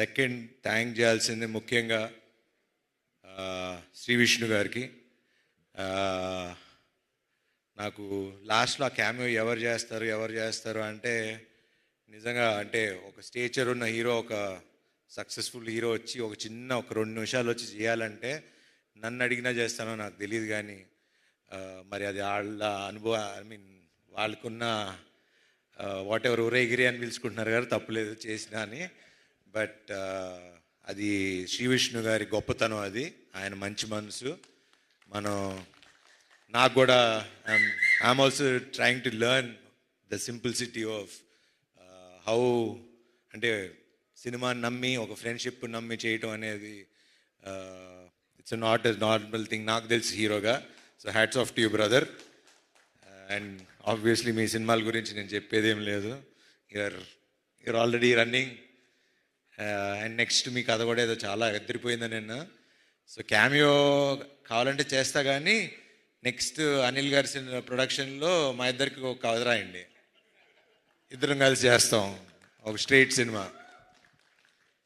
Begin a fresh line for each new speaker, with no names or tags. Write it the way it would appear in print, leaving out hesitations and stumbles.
Second thank చేయాల్సింది ముఖ్యంగా శ్రీ విష్ణు గారికి. నాకు లాస్ట్లో ఆ క్యామియో ఎవరు చేస్తారు అంటే నిజంగా అంటే ఒక స్టేచర్ ఉన్న హీరో, ఒక సక్సెస్ఫుల్ హీరో వచ్చి ఒక 2 నిమిషాలు వచ్చి చేయాలంటే నన్ను అడిగినా చేస్తానో నాకు తెలియదు. కానీ మరి అది వాళ్ళ అనుభవం, వాళ్ళకున్న వాట్ ఎవర్ ఊరేగిరి అని పిలుచుకుంటున్నారు కదా, తప్పులేదు చేసినా అని. బట్ అది శ్రీ విష్ణు గారి గొప్పతనం, అది ఆయన మంచి మనసు. నాకు కూడా I'm also trying to learn the simplicity of how, అంటే సినిమాని నమ్మి, ఒక ఫ్రెండ్షిప్ నమ్మి చేయటం అనేది it's not a normal thing నాకు తెలిసి హీరోగా. So hats off to you brother. And obviously మీ సినిమాల గురించి నేను చెప్పేదేం లేదు, you're already running. And next మీ కథ కూడా ఏదో చాలా ఎదిరిపోయిందని నిన్న. సో క్యామియో కావాలంటే చేస్తా, కానీ నెక్స్ట్ అనిల్ గారి ప్రొడక్షన్లో మా ఇద్దరికి ఒక కథ రాయండి, ఇద్దరం కలిసి చేస్తాం ఒక స్ట్రైట్ సినిమా.